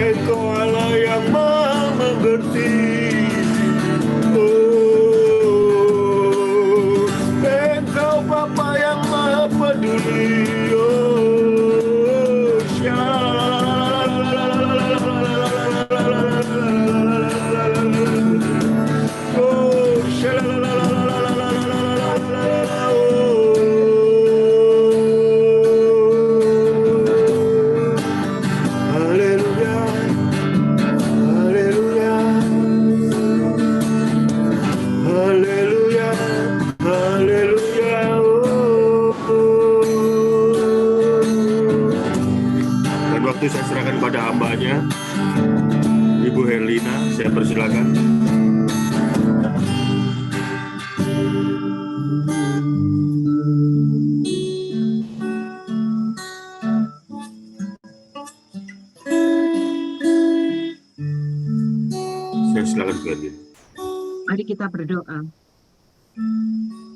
Engkau Allah yang Maha mengerti. Oh, Engkau Bapa yang Maha peduli. Saya serahkan pada hambanya, Ibu Herlina, saya persilakan. Saya silakan Bu Herlina. Mari kita berdoa.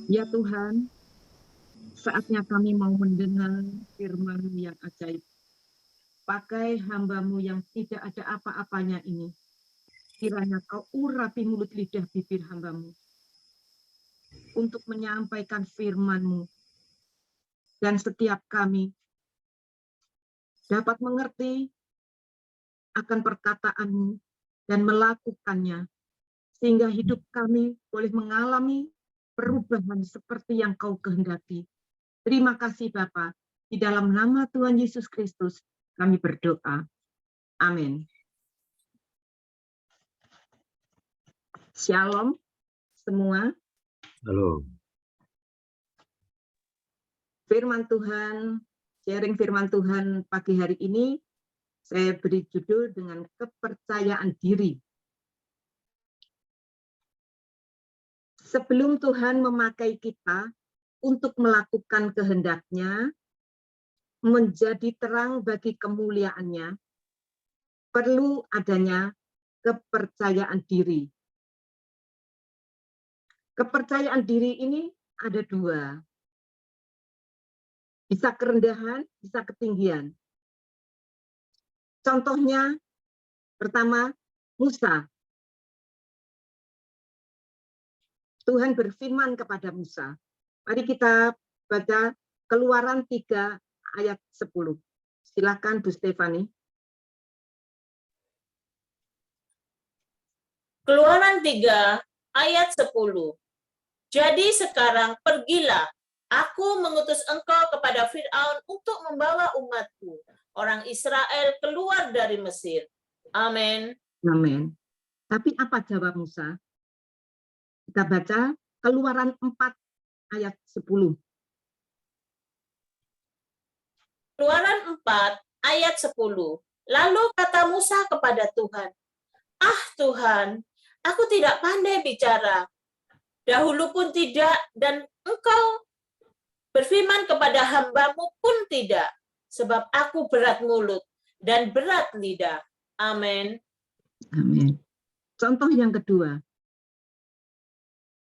Ya Tuhan, saatnya kami mau mendengar firman yang ajaib. Pakai hamba-Mu yang tidak ada apa-apanya ini. Kiranya Kau urapi mulut lidah bibir hamba-Mu untuk menyampaikan firman-Mu. Dan setiap kami dapat mengerti akan perkataan-Mu dan melakukannya. Sehingga hidup kami boleh mengalami perubahan seperti yang Kau kehendaki. Terima kasih Bapa. Di dalam nama Tuhan Yesus Kristus, kami berdoa. Amin. Shalom semua. Halo. Firman Tuhan, sharing firman Tuhan pagi hari ini, saya beri judul dengan kepercayaan diri. Sebelum Tuhan memakai kita untuk melakukan kehendak-Nya, menjadi terang bagi kemuliaan-Nya, perlu adanya kepercayaan diri. Kepercayaan diri ini ada dua. Bisa kerendahan, bisa ketinggian. Contohnya, pertama, Musa. Tuhan berfirman kepada Musa. Mari kita baca Keluaran 3 ayat 10. Silakan Bu Stefani. Keluaran 3 ayat 10. Jadi sekarang pergilah, aku mengutus engkau kepada Fir'aun untuk membawa umatku, orang Israel, keluar dari Mesir. Amin. Amin. Tapi apa jawab Musa? Kita baca Keluaran 4 ayat 10. Keluaran 4 ayat 10. Lalu kata Musa kepada Tuhan, "Ah Tuhan, aku tidak pandai bicara. Dahulu pun tidak, dan engkau berfirman kepada hamba-Mu pun tidak, sebab aku berat mulut dan berat lidah." Amin. Amin. Contoh yang kedua.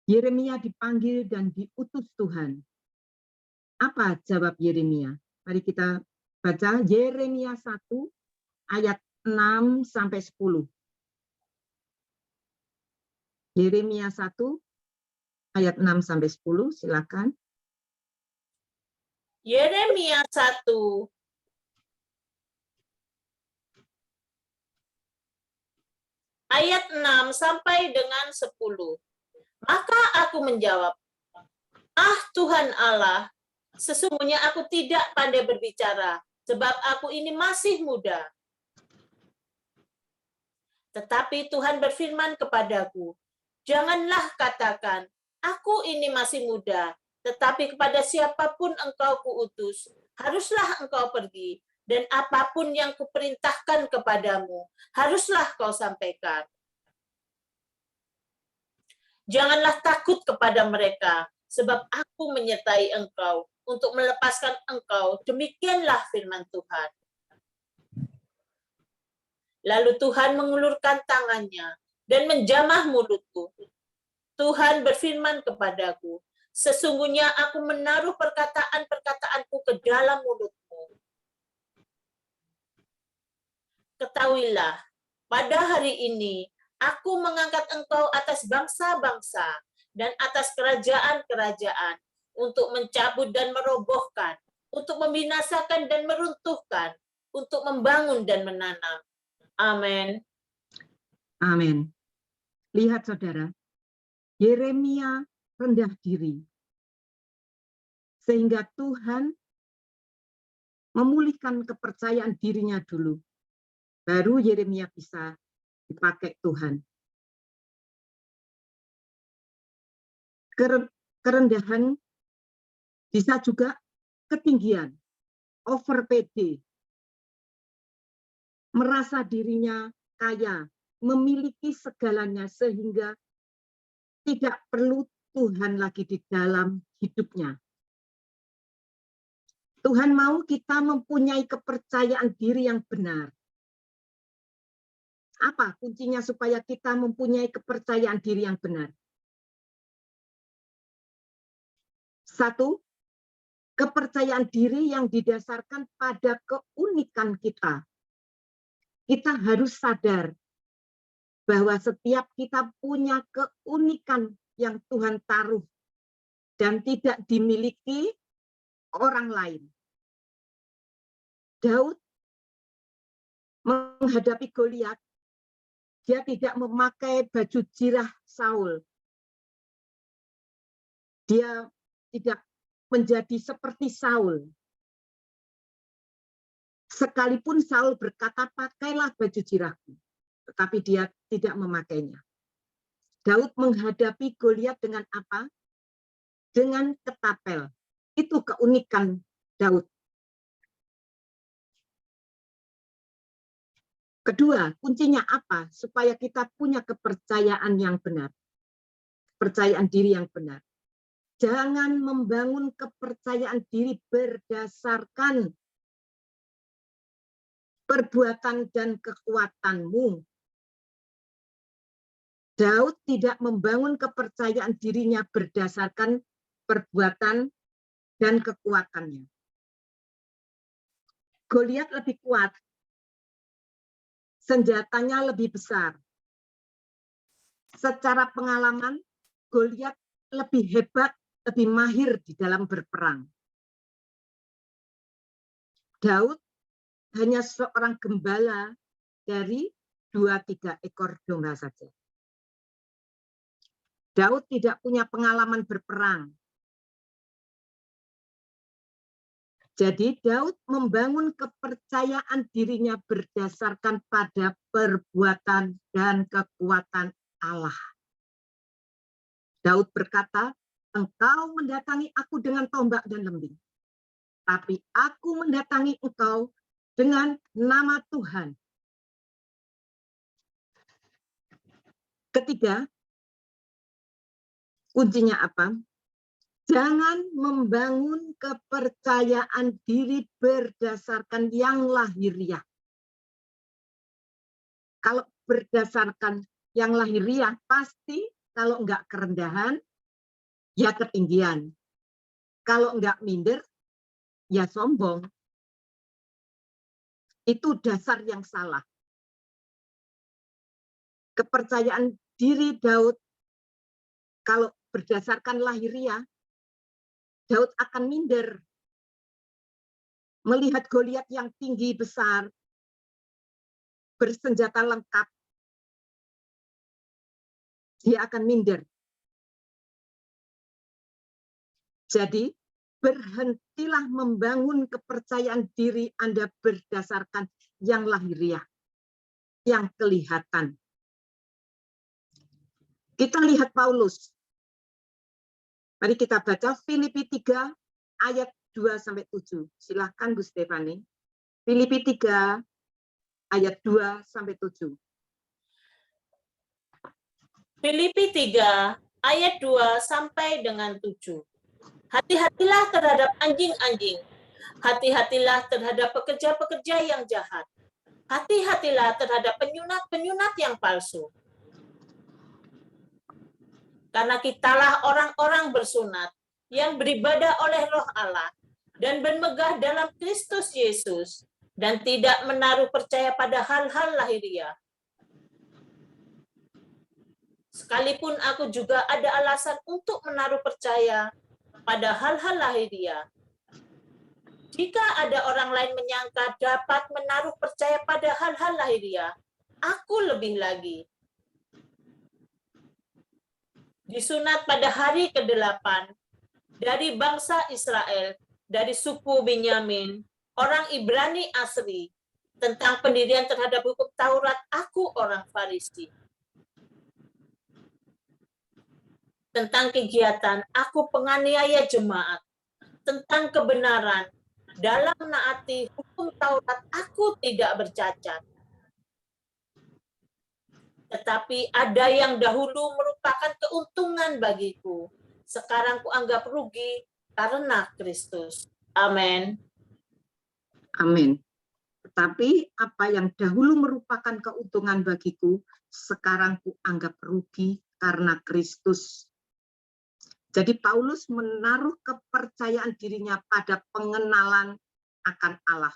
Yeremia dipanggil dan diutus Tuhan. Apa jawab Yeremia? Mari kita baca Yeremia 1 ayat 6 sampai 10. Yeremia 1 ayat 6 sampai 10, silakan. Yeremia 1 ayat 6 sampai dengan 10. Maka aku menjawab, "Ah Tuhan Allah, sesungguhnya aku tidak pandai berbicara, sebab aku ini masih muda." Tetapi Tuhan berfirman kepadaku, "Janganlah katakan, aku ini masih muda, tetapi kepada siapapun engkau kuutus, haruslah engkau pergi, dan apapun yang kuperintahkan kepadamu, haruslah kau sampaikan. Janganlah takut kepada mereka, sebab aku menyertai engkau untuk melepaskan engkau." Demikianlah firman Tuhan. Lalu Tuhan mengulurkan tangannya dan menjamah mulutku. Tuhan berfirman kepadaku, "Sesungguhnya aku menaruh perkataan-perkataanku ke dalam mulutmu, ketahuilah, pada hari ini aku mengangkat engkau atas bangsa-bangsa dan atas kerajaan-kerajaan untuk mencabut dan merobohkan, untuk membinasakan dan meruntuhkan, untuk membangun dan menanam. Amin. Amin. Lihat saudara, Yeremia rendah diri. Sehingga Tuhan memulihkan kepercayaan dirinya dulu. Baru Yeremia bisa dipakai Tuhan. Kerendahan bisa juga ketinggian, over PD, merasa dirinya kaya, memiliki segalanya sehingga tidak perlu Tuhan lagi di dalam hidupnya. Tuhan mau kita mempunyai kepercayaan diri yang benar. Apa kuncinya supaya kita mempunyai kepercayaan diri yang benar? Satu, kepercayaan diri yang didasarkan pada keunikan kita. Kita harus sadar bahwa setiap kita punya keunikan yang Tuhan taruh dan tidak dimiliki orang lain. Daud menghadapi Goliat, dia tidak memakai baju jirah Saul. Dia tidak menjadi seperti Saul. Sekalipun Saul berkata, pakailah baju jirahku, tetapi dia tidak memakainya. Daud menghadapi Goliat dengan apa? Dengan ketapel. Itu keunikan Daud. Kedua, kuncinya apa? Supaya kita punya kepercayaan yang benar. Kepercayaan diri yang benar. Jangan membangun kepercayaan diri berdasarkan perbuatan dan kekuatanmu. Daud tidak membangun kepercayaan dirinya berdasarkan perbuatan dan kekuatannya. Goliat lebih kuat, senjatanya lebih besar. Secara pengalaman, Goliat lebih hebat, lebih mahir di dalam berperang. Daud hanya seorang gembala dari 2-3 ekor domba saja. Daud tidak punya pengalaman berperang. Jadi Daud membangun kepercayaan dirinya berdasarkan pada perbuatan dan kekuatan Allah. Daud berkata, engkau mendatangi aku dengan tombak dan lembing, tapi aku mendatangi engkau dengan nama Tuhan. Ketiga, kuncinya apa? Jangan membangun kepercayaan diri berdasarkan yang lahiriah. Kalau berdasarkan yang lahiriah, pasti kalau enggak kerendahan, ya ketinggian. Kalau enggak minder, ya sombong. Itu dasar yang salah. Kepercayaan diri Daud, kalau berdasarkan lahiriah, Daud akan minder. Melihat Goliat yang tinggi besar, bersenjata lengkap, dia akan minder. Jadi, berhentilah membangun kepercayaan diri Anda berdasarkan yang lahiriah, yang kelihatan. Kita lihat Paulus. Mari kita baca Filipi 3 ayat 2-7. Silahkan Bu Stefani. Filipi 3 ayat 2-7. Filipi 3 ayat 2 sampai dengan 7. Hati-hatilah terhadap anjing-anjing. Hati-hatilah terhadap pekerja-pekerja yang jahat. Hati-hatilah terhadap penyunat-penyunat yang palsu. Karena kitalah orang-orang bersunat yang beribadah oleh Roh Allah dan bermegah dalam Kristus Yesus dan tidak menaruh percaya pada hal-hal lahiriah. Sekalipun aku juga ada alasan untuk menaruh percaya pada hal-hal lahiriah. Jika ada orang lain menyangka dapat menaruh percaya pada hal-hal lahiriah, aku lebih lagi. Disunat pada hari ke-8 dari bangsa Israel, dari suku Benyamin, orang Ibrani asli, tentang pendirian terhadap hukum Taurat, aku orang Farisi. Tentang kegiatan, aku penganiaya jemaat. Tentang kebenaran, dalam menaati hukum Taurat, aku tidak bercacat. Tetapi ada yang dahulu merupakan keuntungan bagiku. Sekarang kuanggap rugi karena Kristus. Amin. Amin. Tetapi apa yang dahulu merupakan keuntungan bagiku, sekarang kuanggap rugi karena Kristus. Jadi Paulus menaruh kepercayaan dirinya pada pengenalan akan Allah.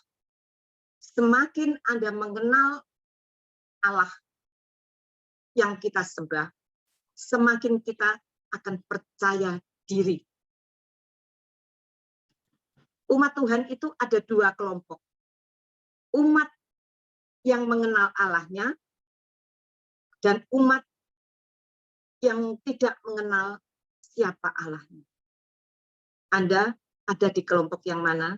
Semakin Anda mengenal Allah yang kita sembah, semakin kita akan percaya diri. Umat Tuhan itu ada dua kelompok. Umat yang mengenal Allahnya dan umat yang tidak mengenal siapa Allahnya. Anda ada di kelompok yang mana?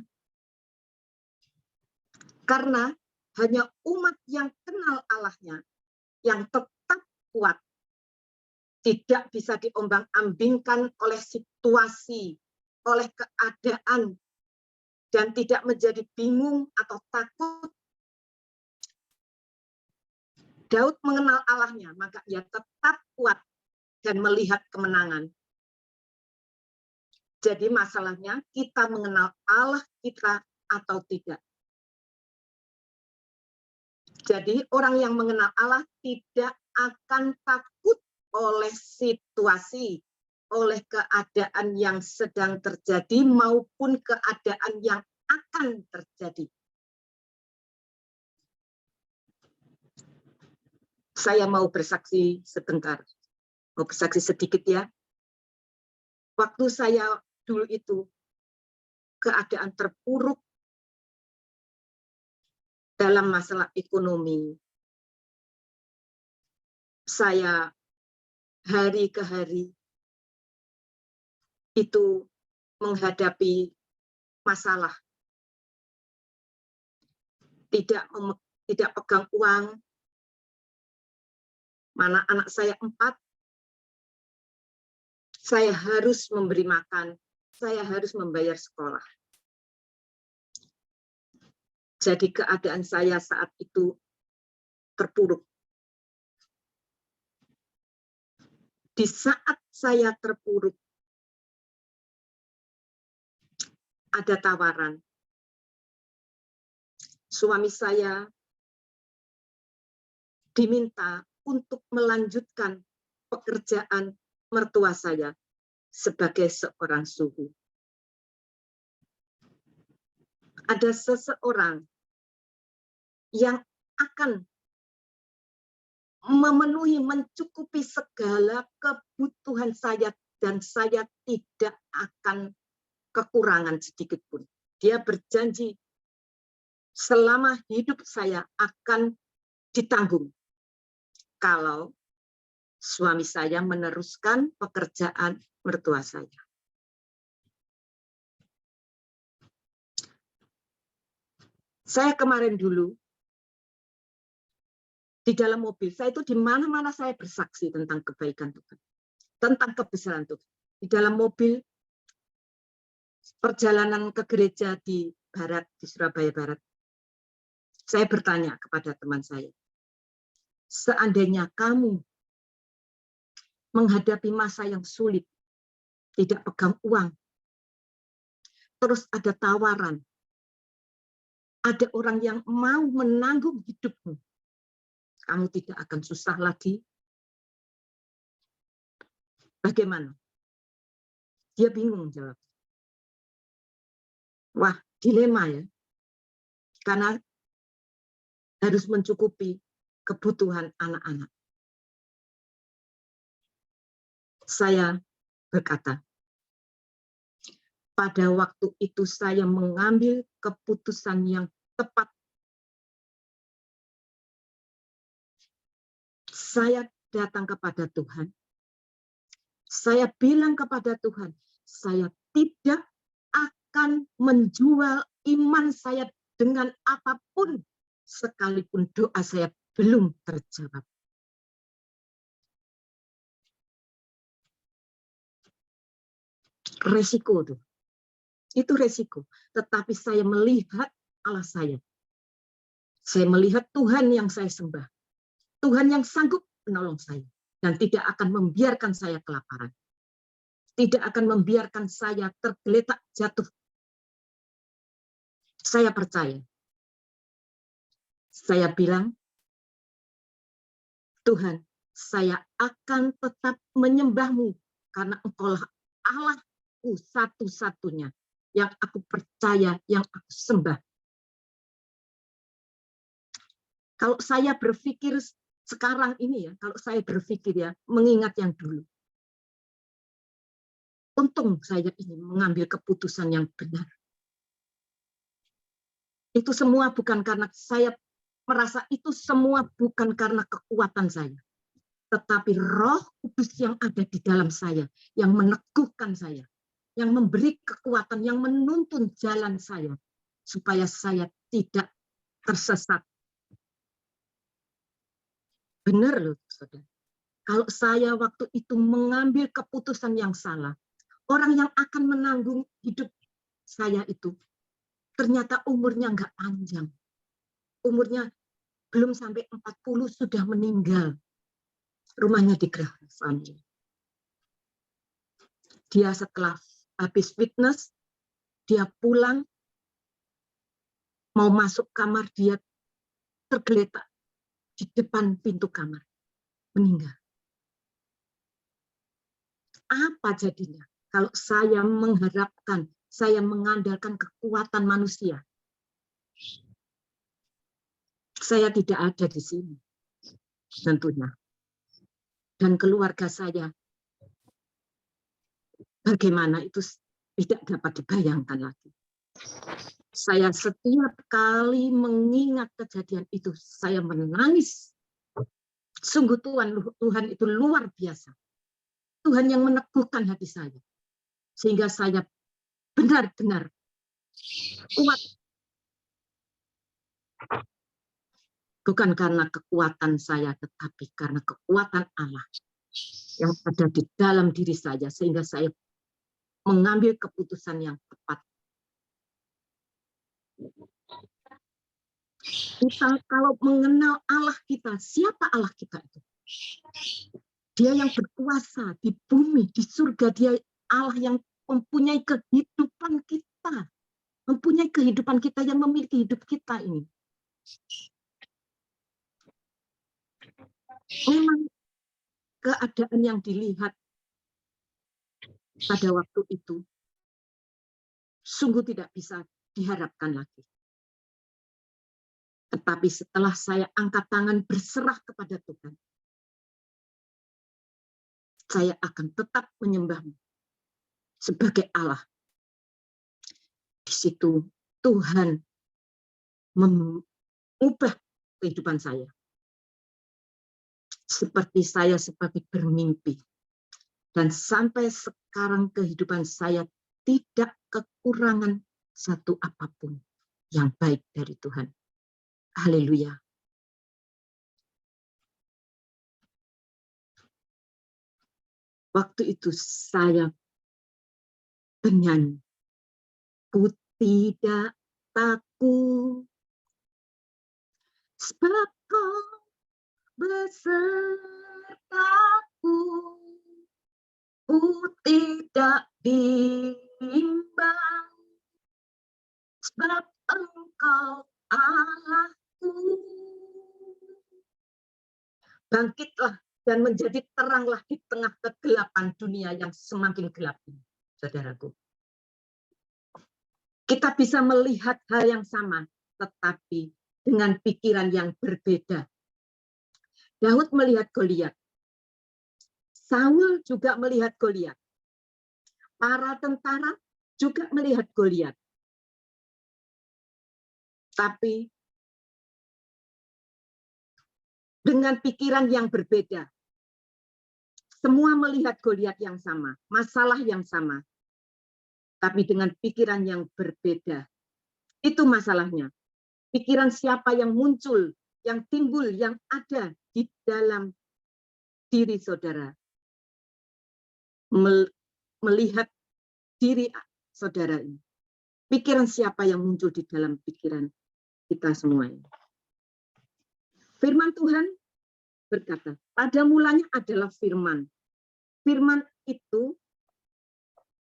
Karena hanya umat yang kenal Allahnya yang tetap kuat, tidak bisa diombang-ambingkan oleh situasi, oleh keadaan, dan tidak menjadi bingung atau takut. Daud mengenal Allahnya, maka ia tetap kuat dan melihat kemenangan. Jadi masalahnya kita mengenal Allah kita atau tidak. Jadi orang yang mengenal Allah tidak akan takut oleh situasi, oleh keadaan yang sedang terjadi maupun keadaan yang akan terjadi. Saya mau bersaksi sebentar, mau bersaksi sedikit ya. Waktu saya dulu itu keadaan terpuruk dalam masalah ekonomi, saya hari ke hari itu menghadapi masalah, tidak pegang uang, mana anak saya 4, saya harus memberi makan, saya harus membayar sekolah. Jadi keadaan saya saat itu terpuruk. Di saat saya terpuruk, ada tawaran. Suami saya diminta untuk melanjutkan pekerjaan mertua saya sebagai seorang suhu. Ada seseorang yang akan memenuhi, mencukupi segala kebutuhan saya dan saya tidak akan kekurangan sedikit pun. Dia berjanji selama hidup saya akan ditanggung kalau suami saya meneruskan pekerjaan mertua saya. Saya kemarin dulu di dalam mobil, saya itu di mana-mana saya bersaksi tentang kebaikan Tuhan, tentang kebesaran Tuhan. Di dalam mobil, perjalanan ke gereja di Barat, di Surabaya Barat, saya bertanya kepada teman saya, seandainya kamu menghadapi masa yang sulit, tidak pegang uang, terus ada tawaran, ada orang yang mau menanggung hidupmu, kamu tidak akan susah lagi. Bagaimana? Dia bingung jawab. Wah, dilema ya. Karena harus mencukupi kebutuhan anak-anak. Saya berkata, pada waktu itu saya mengambil keputusan yang tepat. Saya datang kepada Tuhan. Saya bilang kepada Tuhan, saya tidak akan menjual iman saya dengan apapun, sekalipun doa saya belum terjawab. Resiko tuh. Itu resiko. Tetapi saya melihat Allah saya. Saya melihat Tuhan yang saya sembah. Tuhan yang sanggup menolong saya. Dan tidak akan membiarkan saya kelaparan. Tidak akan membiarkan saya tergeletak jatuh. Saya percaya. Saya bilang, Tuhan, saya akan tetap menyembah-Mu. Karena Engkaulah Allahku satu-satunya yang aku percaya, yang aku sembah. Kalau saya berpikir sekarang ini ya, kalau saya berpikir ya, mengingat yang dulu. Untung saya ini mengambil keputusan yang benar. Itu semua bukan karena saya merasa itu semua bukan karena kekuatan saya. Tetapi Roh Kudus yang ada di dalam saya, yang meneguhkan saya. Yang memberi kekuatan, yang menuntun jalan saya, supaya saya tidak tersesat. Benar loh, saudara. Kalau saya waktu itu mengambil keputusan yang salah, orang yang akan menanggung hidup saya itu, ternyata umurnya nggak panjang. Umurnya belum sampai 40 sudah meninggal. Rumahnya di Graham. Dia setelah habis fitness, dia pulang, mau masuk kamar, dia tergeletak di depan pintu kamar, meninggal. Apa jadinya kalau saya mengharapkan, saya mengandalkan kekuatan manusia? Saya tidak ada di sini, tentunya. Dan keluarga saya, bagaimana itu tidak dapat dibayangkan lagi. Saya setiap kali mengingat kejadian itu, saya menangis. Sungguh Tuhan itu luar biasa. Tuhan yang meneguhkan hati saya. Sehingga saya benar-benar kuat. Bukan karena kekuatan saya, tetapi karena kekuatan Allah yang ada di dalam diri saya. Sehingga saya mengambil keputusan yang tepat. Kita kalau mengenal Allah kita, siapa Allah kita itu? Dia yang berkuasa di bumi, di surga. Dia Allah yang mempunyai kehidupan kita. Mempunyai kehidupan kita, yang memiliki hidup kita ini. Memang keadaan yang dilihat pada waktu itu sungguh tidak bisa diharapkan lagi. Tetapi setelah saya angkat tangan berserah kepada Tuhan, saya akan tetap menyembah-Mu sebagai Allah. Di situ Tuhan mengubah kehidupan saya. Seperti saya seperti bermimpi. Dan sampai sekarang kehidupan saya tidak kekurangan satu apapun yang baik dari Tuhan. Haleluya. Waktu itu saya bernyanyi. Ku tidak takut, sebab Kau besertaku. Ku tidak bimbang, sebab Engkau Allahku. Bangkitlah dan menjadi teranglah di tengah kegelapan dunia yang semakin gelap ini, saudaraku. Kita bisa melihat hal yang sama, tetapi dengan pikiran yang berbeda. Daud melihat Goliat. Saul juga melihat Goliat. Para tentara juga melihat Goliat. Tapi dengan pikiran yang berbeda. Semua melihat Goliat yang sama, masalah yang sama. Tapi dengan pikiran yang berbeda. Itu masalahnya. Pikiran siapa yang muncul, yang timbul, yang ada di dalam diri saudara. Melihat diri saudara ini. Pikiran siapa yang muncul di dalam pikiran kita semua ini. Firman Tuhan berkata, pada mulanya adalah firman. Firman itu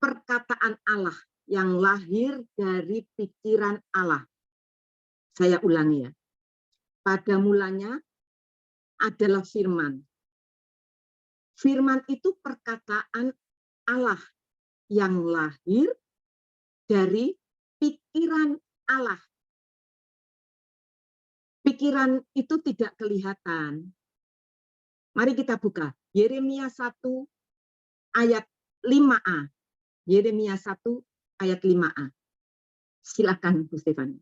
perkataan Allah yang lahir dari pikiran Allah. Saya ulangi ya. Pada mulanya adalah firman. Firman itu perkataan Allah yang lahir dari pikiran Allah. Pikiran itu tidak kelihatan. Mari kita buka Yeremia 1 ayat 5a. Yeremia 1 ayat 5a. Silakan Bu Stefani.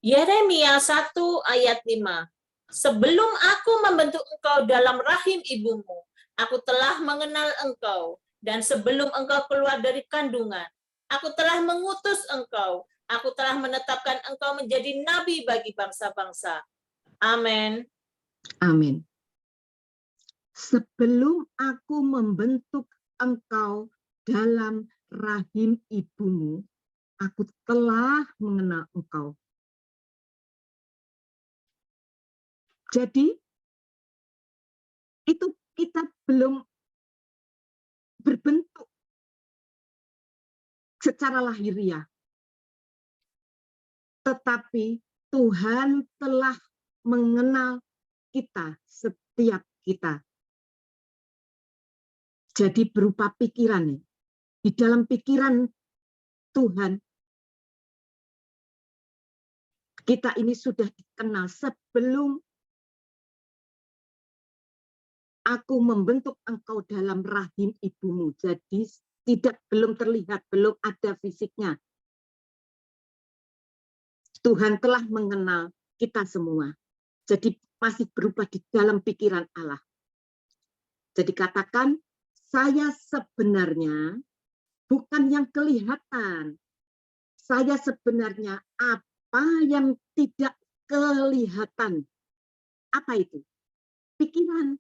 Yeremia 1 ayat 5. Sebelum aku membentuk engkau dalam rahim ibumu, aku telah mengenal engkau, dan sebelum engkau keluar dari kandungan, aku telah mengutus engkau. Aku telah menetapkan engkau menjadi nabi bagi bangsa-bangsa. Amin. Amin. Sebelum aku membentuk engkau dalam rahim ibumu, aku telah mengenal engkau. Jadi, itu kita belum berbentuk secara lahiriah. Tetapi Tuhan telah mengenal kita, setiap kita. Jadi berupa pikiran. Di dalam pikiran Tuhan, kita ini sudah dikenal sebelum aku membentuk engkau dalam rahim ibumu. Jadi belum terlihat, belum ada fisiknya. Tuhan telah mengenal kita semua. Jadi masih berupa di dalam pikiran Allah. Jadi katakan, saya sebenarnya bukan yang kelihatan. Saya sebenarnya apa yang tidak kelihatan. Apa itu? Pikiran.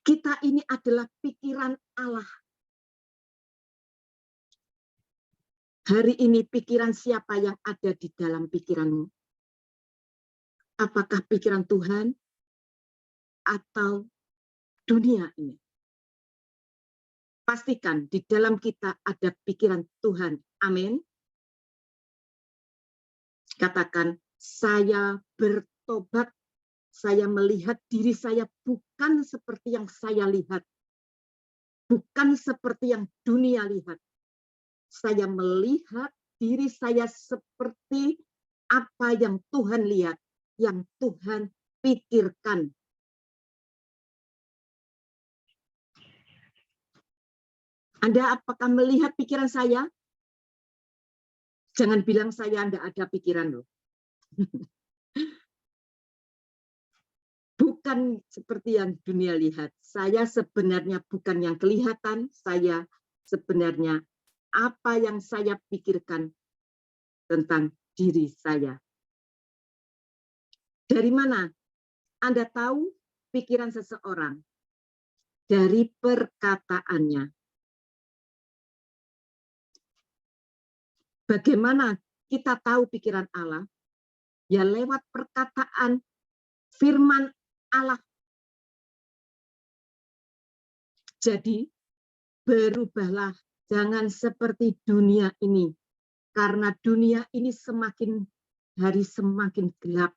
Kita ini adalah pikiran Allah. Hari ini pikiran siapa yang ada di dalam pikiranmu? Apakah pikiran Tuhan atau dunia ini? Pastikan di dalam kita ada pikiran Tuhan. Amin. Katakan, saya bertobat. Saya melihat diri saya bukan seperti yang saya lihat. Bukan seperti yang dunia lihat. Saya melihat diri saya seperti apa yang Tuhan lihat, yang Tuhan pikirkan. Anda apakah melihat pikiran saya? Jangan bilang saya tidak ada pikiran loh. Bukan seperti yang dunia lihat. Saya sebenarnya bukan yang kelihatan, saya sebenarnya apa yang saya pikirkan tentang diri saya. Dari mana Anda tahu pikiran seseorang? Dari perkataannya. Bagaimana kita tahu pikiran Allah? Ya lewat perkataan firman Allah. Jadi berubahlah. Jangan seperti dunia ini, karena dunia ini semakin hari semakin gelap.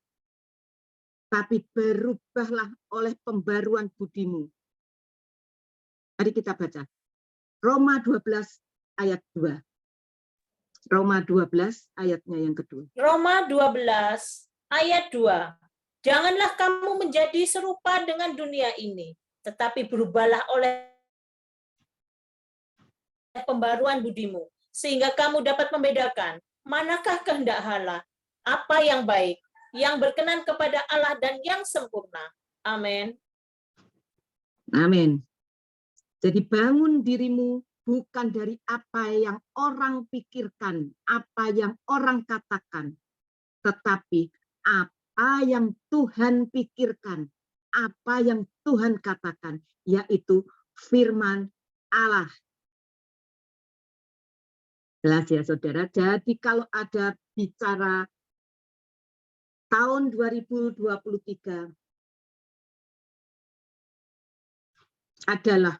Tapi berubahlah oleh pembaruan budimu. Mari kita baca. Roma 12 ayat 2. Roma 12 ayatnya yang kedua. Roma 12 ayat 2. Janganlah kamu menjadi serupa dengan dunia ini, tetapi berubahlah oleh pembaruan budimu, sehingga kamu dapat membedakan manakah kehendak Allah, apa yang baik, yang berkenan kepada Allah dan yang sempurna. Amin. Amin. Jadi bangun dirimu bukan dari apa yang orang pikirkan, apa yang orang katakan, tetapi apa yang Tuhan pikirkan, apa yang Tuhan katakan, yaitu firman Allah. Jelas ya saudara, jadi kalau ada bicara tahun 2023 adalah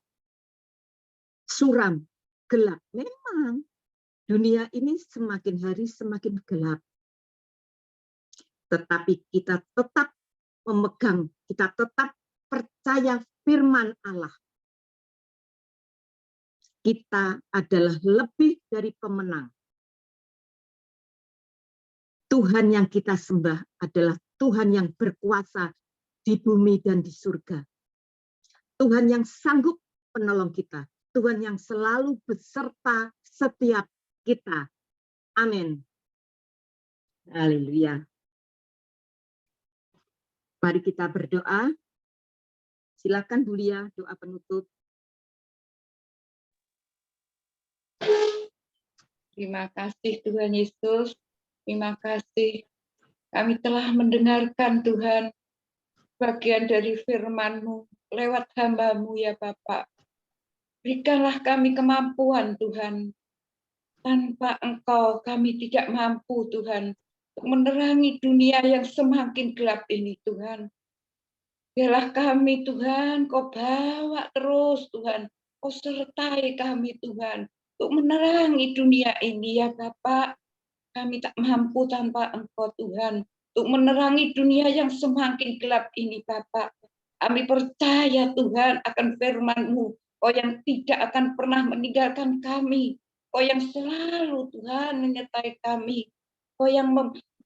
suram, gelap. Memang dunia ini semakin hari semakin gelap. Tetapi kita tetap memegang, kita tetap percaya firman Allah. Kita adalah lebih dari pemenang. Tuhan yang kita sembah adalah Tuhan yang berkuasa di bumi dan di surga. Tuhan yang sanggup menolong kita. Tuhan yang selalu beserta setiap kita. Amin. Haleluya. Mari kita berdoa. Silakan Bu Lia, doa penutup. Terima kasih Tuhan Yesus. Terima kasih. Kami telah mendengarkan Tuhan bagian dari firman-Mu lewat hamba-Mu ya Bapak. Berikanlah kami kemampuan Tuhan. Tanpa Engkau kami tidak mampu Tuhan untuk menerangi dunia yang semakin gelap ini Tuhan. Biarlah kami Tuhan, Kau bawa terus Tuhan. Kau sertai kami Tuhan untuk menerangi dunia ini ya Bapak. Kami tak mampu tanpa Engkau Tuhan untuk menerangi dunia yang semakin gelap ini Bapak. Kami percaya Tuhan akan firman-Mu. Kau yang tidak akan pernah meninggalkan kami. Kau yang selalu Tuhan menyertai kami. Kau yang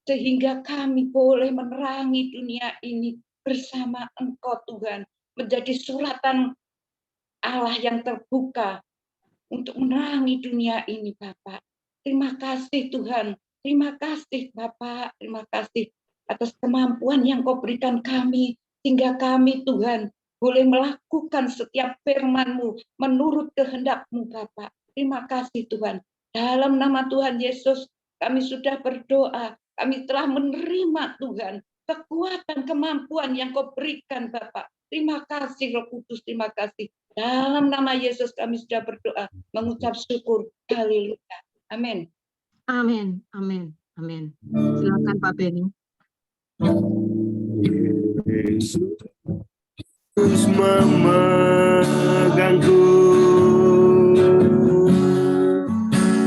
sehingga kami boleh menerangi dunia ini bersama Engkau Tuhan. Menjadi suratan Allah yang terbuka untuk menerangi dunia ini Bapak. Terima kasih Tuhan. Terima kasih Bapak. Terima kasih atas kemampuan yang Kau berikan kami. Sehingga kami Tuhan boleh melakukan setiap firman-Mu menurut kehendak-Mu Bapak. Terima kasih Tuhan. Dalam nama Tuhan Yesus kami sudah berdoa. Kami telah menerima Tuhan kekuatan, kemampuan yang Kau berikan Bapak. Terima kasih Roh Kudus. Terima kasih. Dalam nama Yesus kami sudah berdoa. Mengucap syukur. Haleluya. Amin. Amin. Amin. Amin. Silakan Pak Beni. Yesus memegangku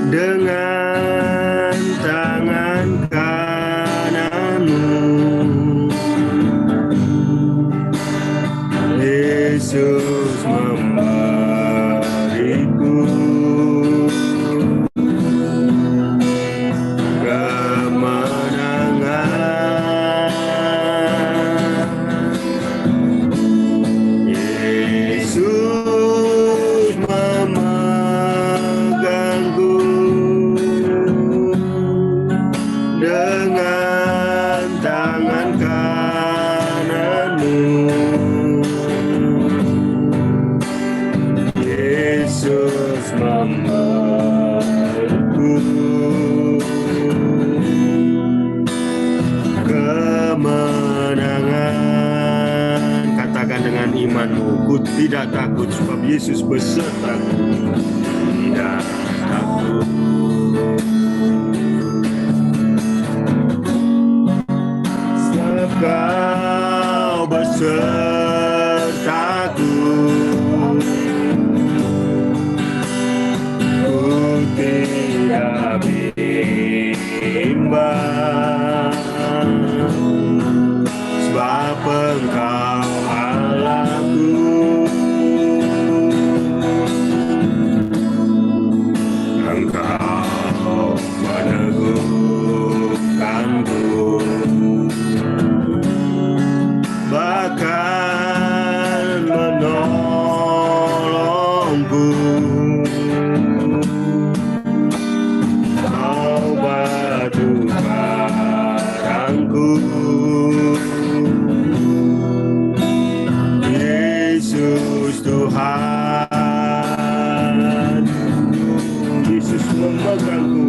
dengan tangan kananmu. Yesus memberiku tidak takut sebab Yesus besertaku. Tidak takut. Sebab Kau besertaku. Ku tidak bimbang. Sebab Engkau Allahku. Engkau Kau batu karangku, Yesus Tuhan. Yesus memegangku,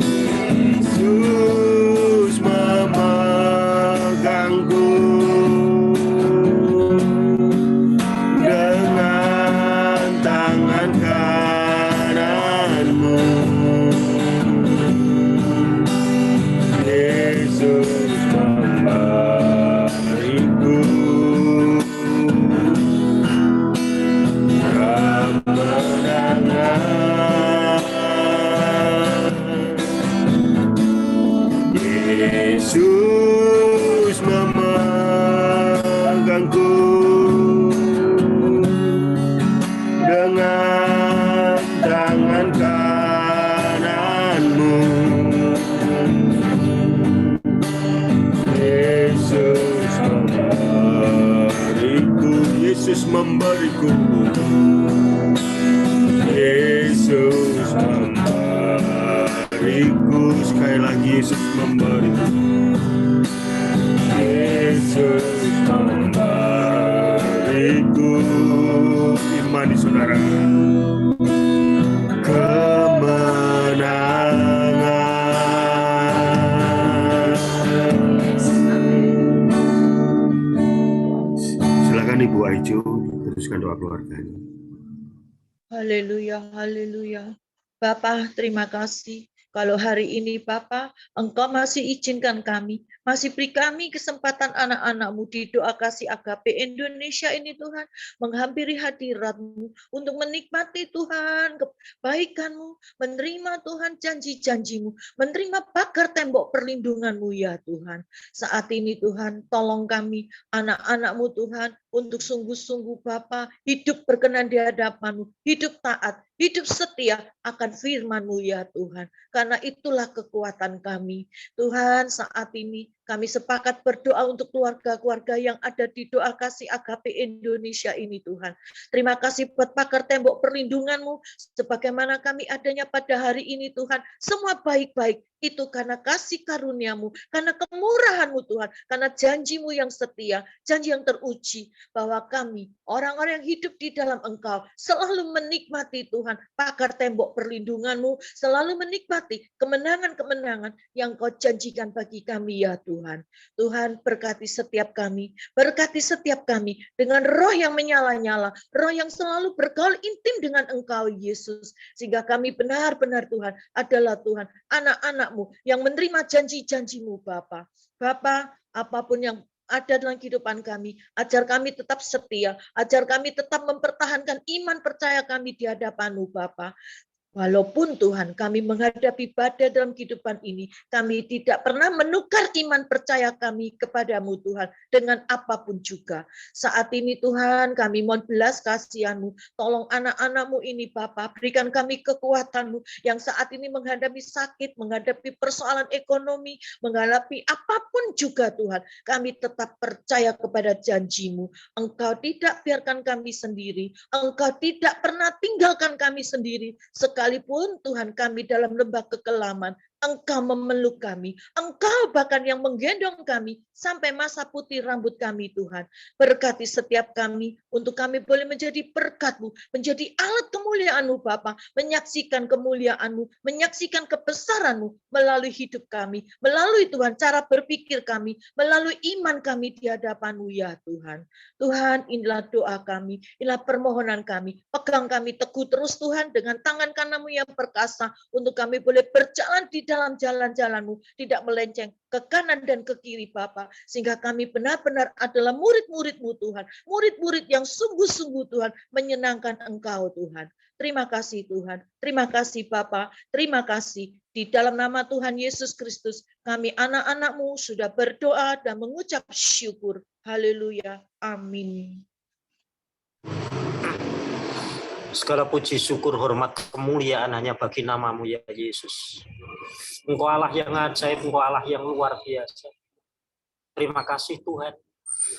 Yesus memegangku dengan tangan kananmu. Yesus memberiku kemenangan. Yesus memegangku dengan tangan kananmu. Yesus memberiku, Yesus memberiku, Yesus memberiku, sekali lagi Yesus memberiku, Yesus memberiku, imani saudara, kemenangan. Silakan Ibu Aijo teruskan doa keluarganya. Haleluya, haleluya. Bapa, terima kasih. Kalau hari ini Bapa, Engkau masih izinkan kami, masih beri kami kesempatan anak-anak-Mu di doa kasih agape Indonesia ini Tuhan, menghampiri hadirat-Mu, untuk menikmati Tuhan kebaikan-Mu, menerima Tuhan janji-janji-Mu, menerima pagar tembok perlindungan-Mu ya Tuhan. Saat ini Tuhan, tolong kami, anak-anak-Mu Tuhan, untuk sungguh-sungguh Bapa, hidup berkenan di hadapan-Mu, hidup taat, hidup setia akan firman-Mu ya Tuhan. Karena itulah kekuatan kami. Tuhan, saat ini kami sepakat berdoa untuk keluarga-keluarga yang ada di doa kasih agape Indonesia ini Tuhan. Terima kasih buat pagar tembok perlindungan-Mu, sebagaimana kami adanya pada hari ini Tuhan. Semua baik-baik, itu karena kasih karunia-Mu, karena kemurahan-Mu Tuhan, karena janji-Mu yang setia, janji yang teruji, bahwa kami, orang-orang yang hidup di dalam Engkau, selalu menikmati Tuhan, pagar tembok perlindungan-Mu, selalu menikmati kemenangan-kemenangan yang Kau janjikan bagi kami ya Tuhan. Tuhan, berkati setiap kami dengan roh yang menyala-nyala, roh yang selalu bergaul intim dengan Engkau Yesus, sehingga kami benar-benar Tuhan adalah Tuhan, anak-anak-Mu yang menerima janji-janji-Mu Bapa. Bapa, apapun yang ada dalam kehidupan kami, ajar kami tetap setia, ajar kami tetap mempertahankan iman percaya kami di hadapan-Mu Bapa. Walaupun Tuhan kami menghadapi badai dalam kehidupan ini, kami tidak pernah menukar iman percaya kami kepadamu Tuhan dengan apapun juga. Saat ini Tuhan kami mohon belas kasihan-Mu, tolong anak-anak-Mu ini Bapa, berikan kami kekuatan-Mu yang saat ini menghadapi sakit, menghadapi persoalan ekonomi, menghadapi apapun juga Tuhan. Kami tetap percaya kepada janji-Mu. Engkau tidak biarkan kami sendiri, Engkau tidak pernah tinggalkan kami sendiri. Sekalipun Tuhan kami dalam lembah kekelaman, Engkau memeluk kami, Engkau bahkan yang menggendong kami sampai masa putih rambut kami Tuhan. Berkati setiap kami, untuk kami boleh menjadi berkat-Mu, menjadi alat kemuliaan-Mu Bapa, menyaksikan kemuliaan-Mu, menyaksikan kebesaran-Mu melalui hidup kami, melalui Tuhan cara berpikir kami, melalui iman kami di hadapan-Mu ya Tuhan. Tuhan, inilah doa kami, inilah permohonan kami, pegang kami teguh terus Tuhan dengan tangan kanan-Mu yang perkasa, untuk kami boleh berjalan di dalam jalan-jalan-Mu, tidak melenceng ke kanan dan ke kiri Bapa, sehingga kami benar-benar adalah murid-murid-Mu Tuhan, murid-murid yang sungguh-sungguh Tuhan, menyenangkan Engkau Tuhan. Terima kasih Tuhan, terima kasih Bapa, terima kasih. Di dalam nama Tuhan Yesus Kristus, kami anak-anak-Mu sudah berdoa dan mengucap syukur. Haleluya, amin. Segala puji, syukur, hormat, kemuliaan hanya bagi nama-Mu ya Yesus. Engkau Allah yang ajaib, Engkau Allah yang luar biasa. Terima kasih Tuhan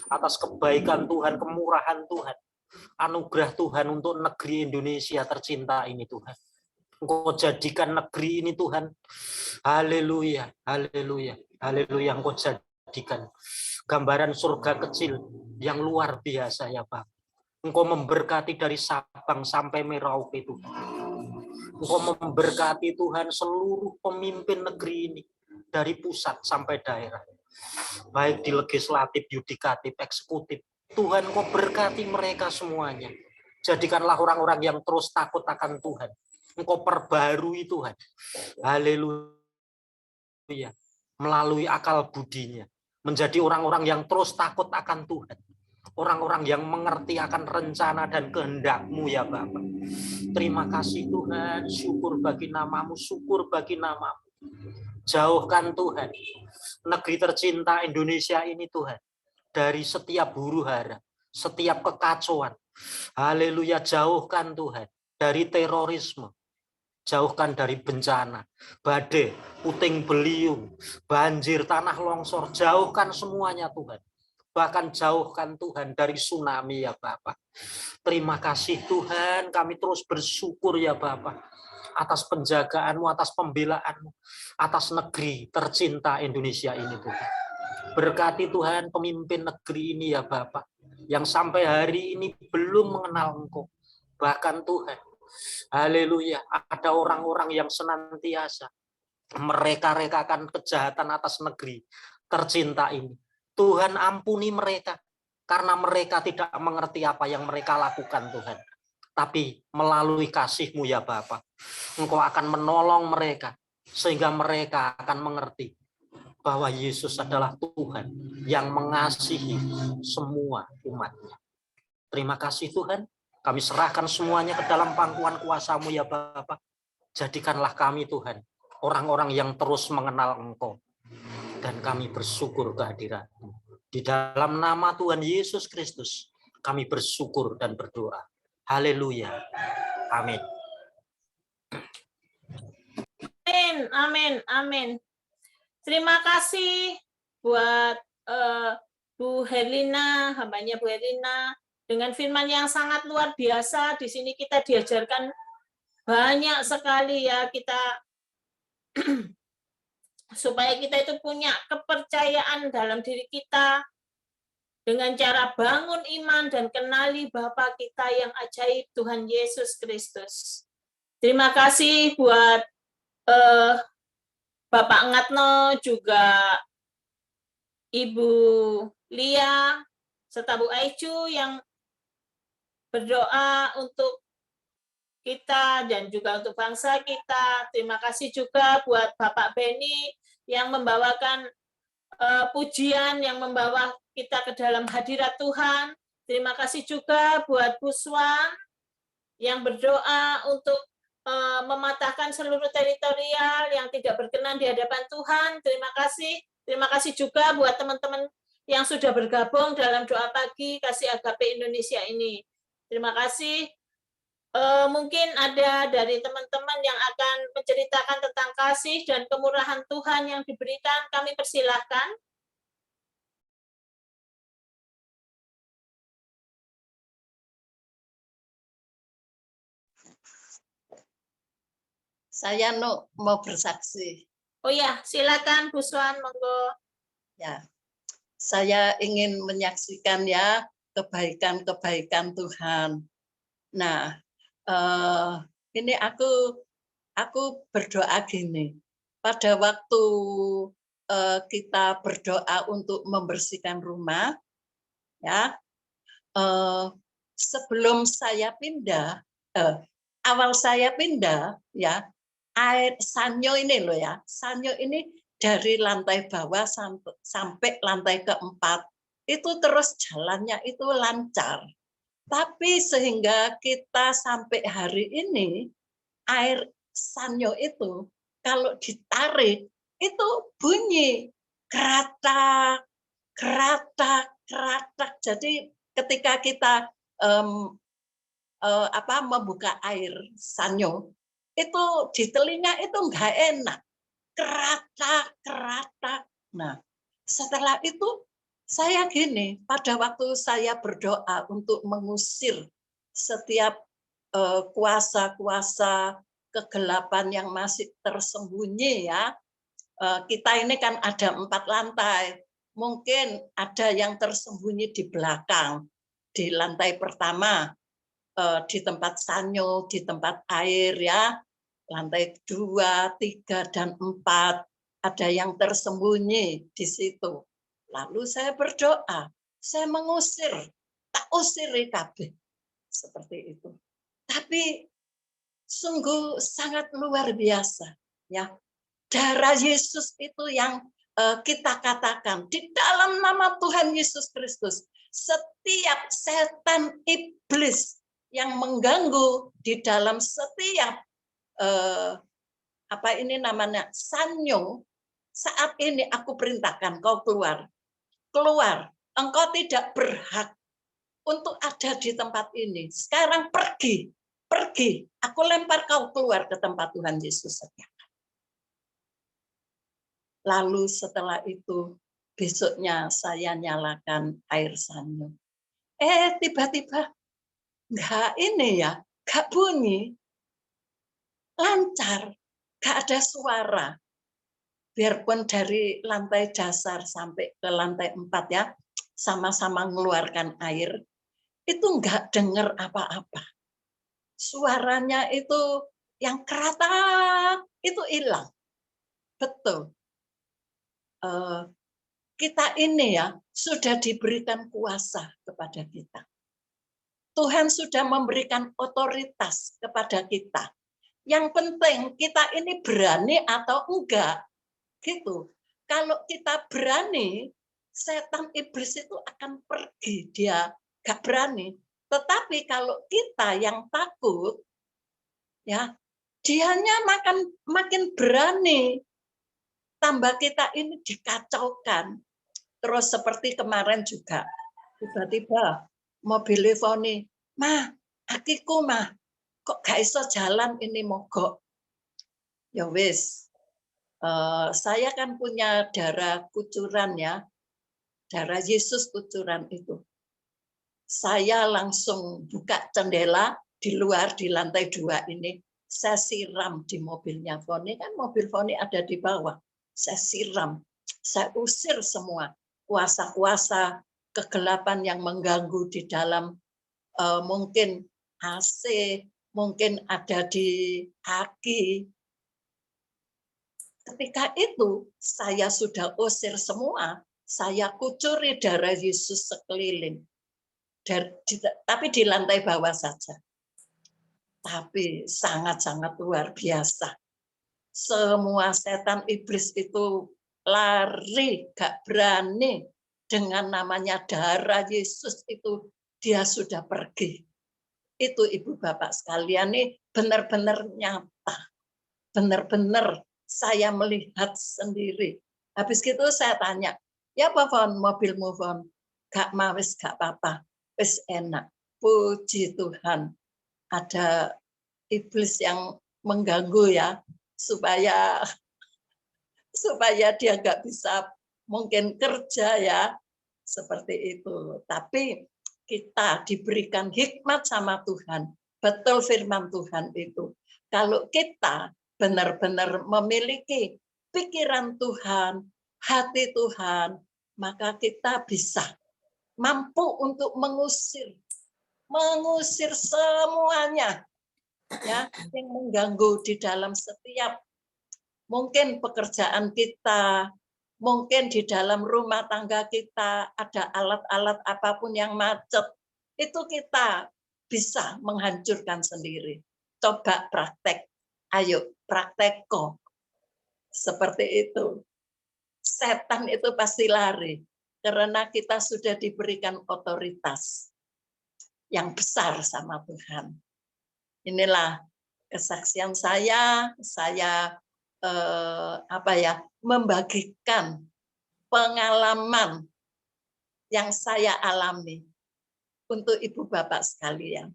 atas kebaikan Tuhan, kemurahan Tuhan. Anugerah Tuhan untuk negeri Indonesia tercinta ini Tuhan. Engkau jadikan negeri ini Tuhan. Haleluya, haleluya, haleluya. Engkau jadikan gambaran surga kecil yang luar biasa ya Pak. Engkau memberkati dari Sabang sampai Merauke Tuhan. Engkau memberkati Tuhan seluruh pemimpin negeri ini. Dari pusat sampai daerah. Baik di legislatif, yudikatif, eksekutif. Tuhan Engkau berkati mereka semuanya. Jadikanlah orang-orang yang terus takut akan Tuhan. Engkau perbarui Tuhan. Haleluya. Melalui akal budinya. Menjadi orang-orang yang terus takut akan Tuhan. Orang-orang yang mengerti akan rencana dan kehendak-Mu ya Bapa. Terima kasih Tuhan. Syukur bagi nama-Mu. Syukur bagi nama-Mu. Jauhkan Tuhan. Negeri tercinta Indonesia ini Tuhan. Dari setiap huru-hara, setiap kekacauan. Haleluya, jauhkan Tuhan dari terorisme. Jauhkan dari bencana, badai, puting beliung, banjir, tanah longsor. Jauhkan semuanya Tuhan. Bahkan jauhkan Tuhan dari tsunami ya Bapak. Terima kasih Tuhan, kami terus bersyukur ya Bapak. Atas penjagaan-Mu, atas pembelaan-Mu, atas negeri tercinta Indonesia ini Tuhan. Berkati Tuhan pemimpin negeri ini ya Bapak, yang sampai hari ini belum mengenal Engkau. Bahkan Tuhan, haleluya, ada orang-orang yang senantiasa mereka-rekakan kejahatan atas negeri tercinta ini. Tuhan ampuni mereka, karena mereka tidak mengerti apa yang mereka lakukan Tuhan. Tapi melalui kasih-Mu ya Bapa, Engkau akan menolong mereka, sehingga mereka akan mengerti bahwa Yesus adalah Tuhan yang mengasihi semua umat-Nya. Terima kasih Tuhan, kami serahkan semuanya ke dalam pangkuan kuasa-Mu ya Bapa. Jadikanlah kami Tuhan, orang-orang yang terus mengenal Engkau. Dan kami bersyukur kehadiran-Mu. Di dalam nama Tuhan Yesus Kristus, kami bersyukur dan berdoa. Haleluya. Amin. Amin, amin, amin. Terima kasih buat Bu Herlina, hambanya Bu Herlina, dengan firman yang sangat luar biasa. Di sini kita diajarkan banyak sekali ya, kita supaya kita itu punya kepercayaan dalam diri kita dengan cara bangun iman dan kenali Bapa kita yang ajaib, Tuhan Yesus Kristus. Terima kasih buat Bapak Ngatno, juga Ibu Lia, serta Bu Aicu yang berdoa untuk kita dan juga untuk bangsa kita. Terima kasih juga buat Bapak Beni yang membawakan pujian, yang membawa kita ke dalam hadirat Tuhan. Terima kasih juga buat Bu Swan yang berdoa untuk mematahkan seluruh teritorial yang tidak berkenan di hadapan Tuhan. Terima kasih. Terima kasih juga buat teman-teman yang sudah bergabung dalam doa pagi Kasih Agape Indonesia ini. Terima kasih. Mungkin ada dari teman-teman yang akan menceritakan tentang kasih dan kemurahan Tuhan yang diberikan. Kami persilahkan. Saya mau bersaksi. Oh ya, silakan Bu Swan, monggo. Ya, saya ingin menyaksikan ya kebaikan-kebaikan Tuhan. Nah, ini aku berdoa gini. Pada waktu kita berdoa untuk membersihkan rumah, ya, sebelum saya pindah, awal saya pindah, ya. Air sanyo ini loh ya, sanyo ini dari lantai bawah sampai lantai keempat, itu terus jalannya itu lancar. Tapi sehingga kita sampai hari ini, air sanyo itu kalau ditarik, itu bunyi keratak, keratak, keratak. Jadi ketika kita membuka air sanyo, itu di telinga itu enggak enak, keratak, keratak. Nah, setelah itu Saya gini, pada waktu saya berdoa untuk mengusir setiap kuasa-kuasa kegelapan yang masih tersembunyi ya. Kita ini kan ada 4 lantai. Mungkin ada yang tersembunyi di belakang, di lantai pertama, di tempat sanyo, di tempat air ya. Lantai 2, 3, dan 4. Ada yang tersembunyi di situ. Lalu saya berdoa, saya mengusir, tak usiri kabeh. Seperti itu. Tapi sungguh sangat luar biasa ya. Darah Yesus itu yang kita katakan di dalam nama Tuhan Yesus Kristus, setiap setan iblis yang mengganggu di dalam setiap apa ini namanya sanyo, saat ini aku perintahkan kau keluar. Keluar, engkau tidak berhak untuk ada di tempat ini. Sekarang pergi, pergi. Aku lempar kau keluar ke tempat Tuhan Yesus setiakan. Lalu setelah itu, besoknya saya nyalakan air sanyo. Tiba-tiba, nggak ini ya, nggak bunyi. Lancar, nggak ada suara. Biarpun dari lantai dasar sampai ke lantai 4 ya, sama-sama mengeluarkan air, itu nggak dengar apa-apa. Suaranya itu yang keratak, itu hilang. Betul. Kita ini ya, sudah diberikan kuasa kepada kita. Tuhan sudah memberikan otoritas kepada kita. Yang penting kita ini berani atau enggak. Gitu. Kalau kita berani, setan iblis itu akan pergi, dia enggak berani. Tetapi kalau kita yang takut, ya, dianya makin berani. Tambah kita ini dikacaukan. Terus seperti kemarin juga, tiba-tiba mobil Foni, "Mah, akiku mah, kok gak iso jalan ini mogok." Ya wis, saya kan punya darah kucuran ya, darah Yesus kucuran itu. Saya langsung buka jendela di luar di lantai 2 ini, saya siram di mobilnya Foni, kan mobil Foni ada di bawah. Saya siram, saya usir semua kuasa-kuasa kegelapan yang mengganggu di dalam mungkin AC, mungkin ada di kaki. Ketika itu saya sudah usir semua, saya kucuri darah Yesus sekeliling. Tapi di lantai bawah saja. Tapi sangat-sangat luar biasa. Semua setan iblis itu lari, gak berani dengan namanya darah Yesus itu, dia sudah pergi. Itu ibu bapak sekalian nih benar-benar nyata. Benar-benar saya melihat sendiri. Habis gitu saya tanya, "Ya Pak Fon, mobilmu Fon?" "Gak mawis, gak apa-apa. Wis enak." Puji Tuhan. Ada iblis yang mengganggu ya, supaya dia nggak bisa mungkin kerja ya, seperti itu. Tapi kita diberikan hikmat sama Tuhan. Betul firman Tuhan itu. Kalau kita benar-benar memiliki pikiran Tuhan, hati Tuhan, maka kita bisa mampu untuk mengusir semuanya ya yang mengganggu di dalam setiap mungkin pekerjaan kita, mungkin di dalam rumah tangga kita ada alat-alat apapun yang macet, itu kita bisa menghancurkan sendiri. Coba praktek, ayo praktek kok. Seperti itu. Setan itu pasti lari, karena kita sudah diberikan otoritas yang besar sama Tuhan. Inilah kesaksian saya membagikan pengalaman yang saya alami untuk ibu bapak sekalian.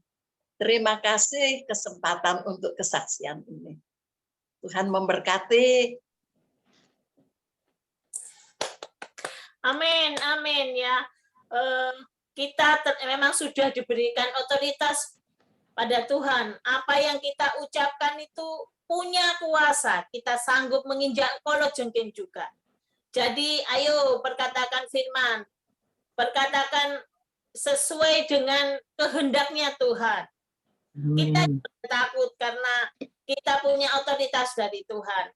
Terima kasih kesempatan untuk kesaksian ini. Tuhan memberkati. Amin, amin ya. Kita memang sudah diberikan otoritas pada Tuhan. Apa yang kita ucapkan itu punya kuasa. Kita sanggup menginjak kalajengking juga. Jadi ayo perkatakan firman. Perkatakan sesuai dengan kehendaknya Tuhan. Kita jangan takut karena kita punya otoritas dari Tuhan.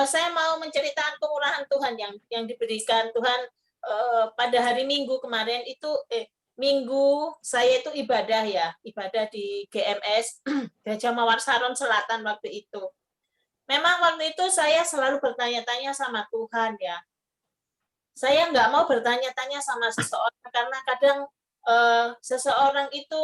Saya mau menceritakan kemurahan Tuhan yang diberikan Tuhan pada hari Minggu kemarin itu Minggu saya itu ibadah di GMS Gajah Mawar Saron Selatan waktu itu. Memang waktu itu saya selalu bertanya-tanya sama Tuhan ya. Saya nggak mau bertanya-tanya sama seseorang karena kadang seseorang itu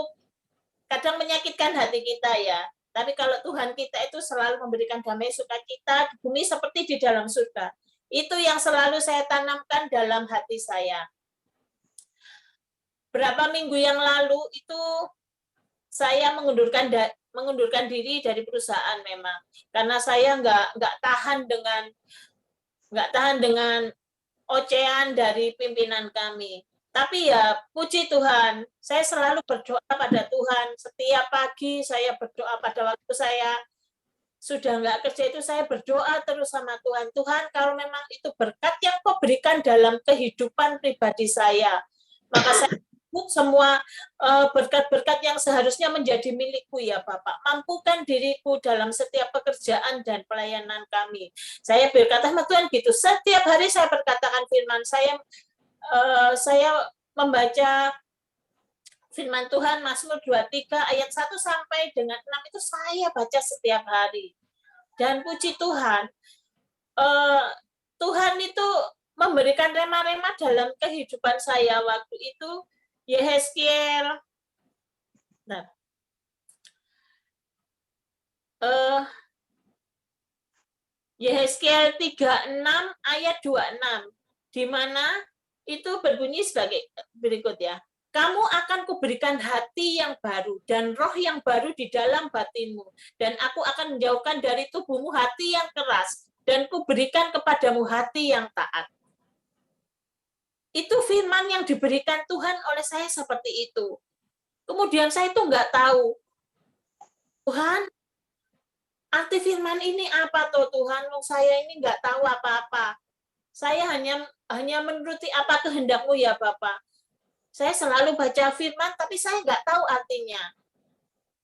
kadang menyakitkan hati kita ya. Tapi kalau Tuhan kita itu selalu memberikan damai sukacita di bumi seperti di dalam surga. Itu yang selalu saya tanamkan dalam hati saya. Berapa minggu yang lalu itu saya mengundurkan diri dari perusahaan memang karena saya nggak tahan dengan ocehan dari pimpinan kami. Tapi ya puji Tuhan, saya selalu berdoa pada Tuhan. Setiap pagi saya berdoa pada waktu saya sudah nggak kerja itu saya berdoa terus sama Tuhan. Tuhan, kalau memang itu berkat yang Kau berikan dalam kehidupan pribadi saya, maka saya semua berkat-berkat yang seharusnya menjadi milikku ya Bapak. Mampukan diriku dalam setiap pekerjaan dan pelayanan kami. Saya berkata sama Tuhan gitu. Setiap hari saya berkatakan firman. Saya membaca firman Tuhan Mazmur 23 ayat 1 sampai dengan 6 itu saya baca setiap hari. Dan puji Tuhan, Tuhan itu memberikan rema-rema dalam kehidupan saya waktu itu. Yehezkiel, Yehezkiel 36 ayat 26, di mana itu berbunyi sebagai berikut ya. Kamu akan kuberikan hati yang baru dan roh yang baru di dalam batinmu. Dan aku akan menjauhkan dari tubuhmu hati yang keras dan kuberikan kepadamu hati yang taat. Itu firman yang diberikan Tuhan oleh saya seperti itu. Kemudian saya itu nggak tahu. Tuhan, arti firman ini apa tuh Tuhan? Saya ini nggak tahu apa-apa. Saya hanya menuruti apa kehendak-Mu ya Bapak. Saya selalu baca firman, tapi saya nggak tahu artinya.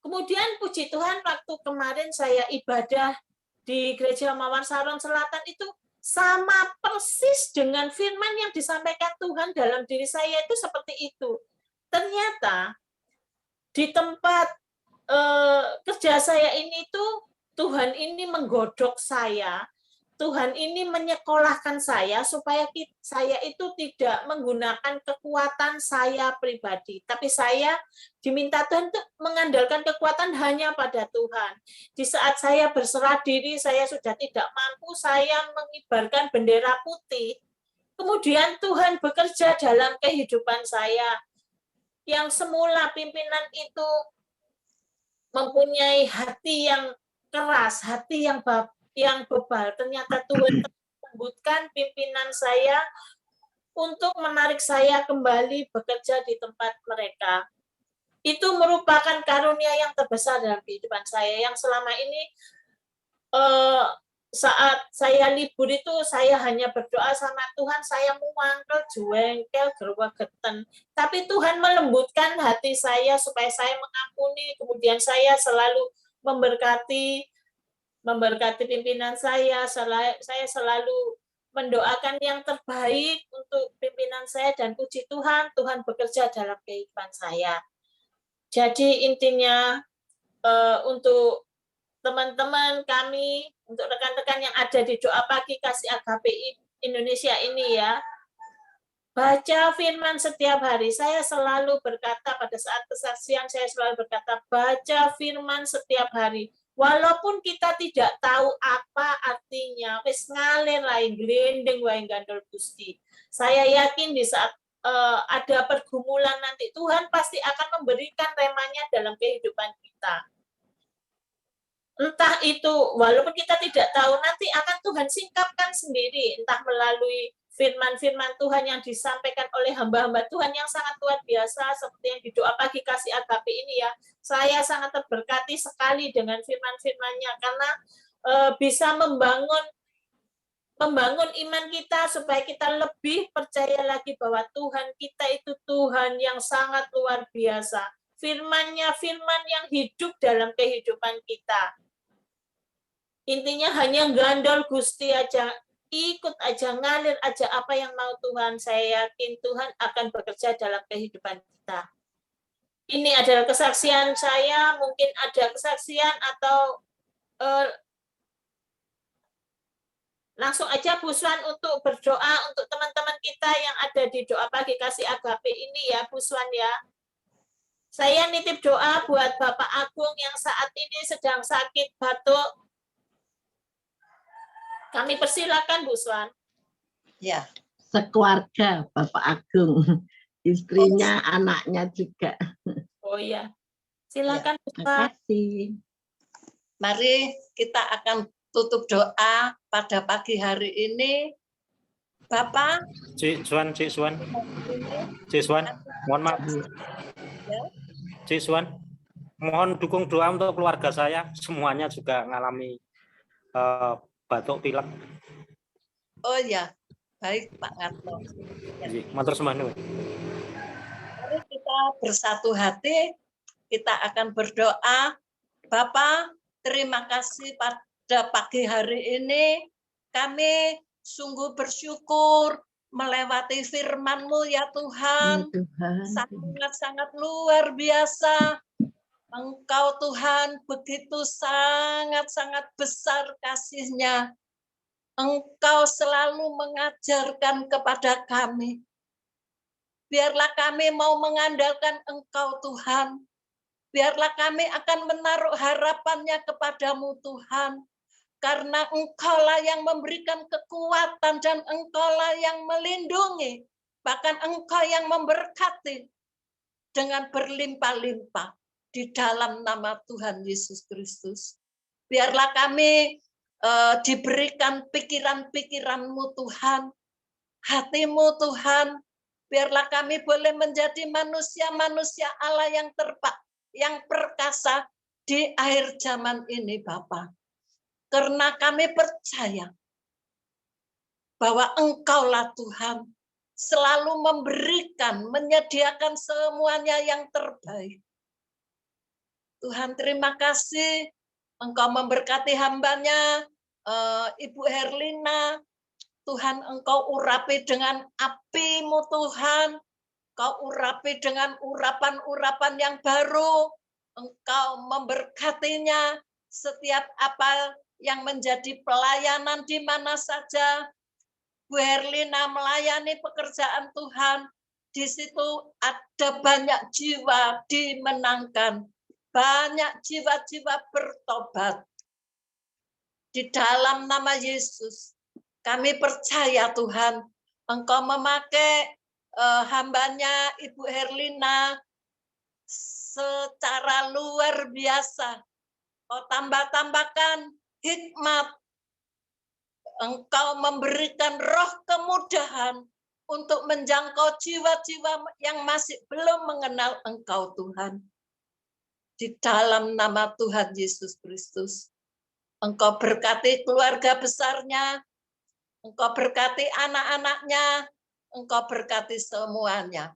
Kemudian puji Tuhan, waktu kemarin saya ibadah di Gereja Mawar Saron Selatan itu sama persis dengan firman yang disampaikan Tuhan dalam diri saya itu seperti itu. Ternyata di tempat kerja saya ini tuh Tuhan ini menggodok saya. Tuhan ini menyekolahkan saya supaya saya itu tidak menggunakan kekuatan saya pribadi. Tapi saya diminta Tuhan untuk mengandalkan kekuatan hanya pada Tuhan. Di saat saya berserah diri, saya sudah tidak mampu, saya mengibarkan bendera putih. Kemudian Tuhan bekerja dalam kehidupan saya. Yang semula pimpinan itu mempunyai hati yang keras, hati yang bebal, ternyata Tuhan lembutkan pimpinan saya untuk menarik saya kembali bekerja di tempat mereka. Itu merupakan karunia yang terbesar dalam kehidupan saya, yang selama ini saat saya libur itu saya hanya berdoa sama Tuhan, saya muangkel, juengkel, gerwageten. Tapi Tuhan melembutkan hati saya supaya saya mengampuni, kemudian saya selalu memberkati pimpinan saya selalu mendoakan yang terbaik untuk pimpinan saya dan puji Tuhan, Tuhan bekerja dalam kehidupan saya. Jadi intinya untuk teman-teman kami, untuk rekan-rekan yang ada di Doa Pagi Kasih Agape Indonesia ini ya, baca firman setiap hari. Saya selalu berkata pada saat kesaksian, saya selalu berkata, baca firman setiap hari. Walaupun kita tidak tahu apa artinya, wis ngalir lain glendeng wae gandol Gusti. Saya yakin di saat ada pergumulan nanti Tuhan pasti akan memberikan remanya dalam kehidupan kita. Entah itu walaupun kita tidak tahu nanti akan Tuhan singkapkan sendiri, entah melalui firman-firman Tuhan yang disampaikan oleh hamba-hamba Tuhan yang sangat luar biasa, seperti yang di doa pagi kasih agape ini ya. Saya sangat terberkati sekali dengan firman-firmannya, karena bisa membangun iman kita supaya kita lebih percaya lagi bahwa Tuhan kita itu Tuhan yang sangat luar biasa. Firman-Nya firman yang hidup dalam kehidupan kita. Intinya hanya gandol Gusti aja, ikut aja, ngalir aja apa yang mau Tuhan. Saya yakin Tuhan akan bekerja dalam kehidupan kita. Ini adalah kesaksian saya, mungkin ada kesaksian atau langsung aja Bu Swan untuk berdoa untuk teman-teman kita yang ada di doa pagi kasih agape ini ya Bu Swan ya. Saya nitip doa buat Bapak Agung yang saat ini sedang sakit batuk. Kami persilakan Bu Swan. Ya, Sekeluarga Bapak Agung, istrinya, anaknya juga. Oh iya. Silakan Bu Terima Swan. kasih. mari kita akan tutup doa pada pagi hari ini. Bapak, Cik Swan, mohon maaf. Cik Swan, mohon dukung doa untuk keluarga saya, semuanya juga mengalami batuk pilek. oh ya, baik Pak Ngatno. Matur sembah nuwun. Mari kita bersatu hati, kita akan berdoa. Bapak, terima kasih pada pagi hari ini. Kami sungguh bersyukur melewati firman-Mu ya Tuhan. Tuhan. Sangat-sangat luar biasa. Engkau Tuhan begitu sangat-sangat besar kasih-Nya. Engkau selalu mengajarkan kepada kami. Biarlah kami mau mengandalkan Engkau Tuhan. Biarlah kami akan menaruh harapannya kepadamu Tuhan. Karena Engkaulah yang memberikan kekuatan dan Engkaulah yang melindungi. Bahkan Engkau yang memberkati dengan berlimpah-limpah di dalam nama Tuhan Yesus Kristus. Biarlah kami diberikan pikiran-pikiran-Mu Tuhan, hati-Mu Tuhan. Biarlah kami boleh menjadi manusia-manusia Allah yang perkasa di akhir zaman ini Bapa. Karena kami percaya bahwa Engkaulah Tuhan selalu memberikan, menyediakan semuanya yang terbaik. Tuhan terima kasih, Engkau memberkati hamba-Nya, Ibu Herlina. Tuhan Engkau urapi dengan api-Mu Tuhan. Engkau urapi dengan urapan-urapan yang baru. Engkau memberkatinya setiap apa yang menjadi pelayanan di mana saja. Bu Herlina melayani pekerjaan Tuhan. Di situ ada banyak jiwa dimenangkan. Banyak jiwa-jiwa bertobat. Di dalam nama Yesus, kami percaya Tuhan, Engkau memakai hamba-Nya Ibu Herlina secara luar biasa. Kau tambah-tambahkan hikmat. Engkau memberikan roh kemudahan untuk menjangkau jiwa-jiwa yang masih belum mengenal Engkau Tuhan. Di dalam nama Tuhan Yesus Kristus. Engkau berkati keluarga besarnya. Engkau berkati anak-anaknya. Engkau berkati semuanya.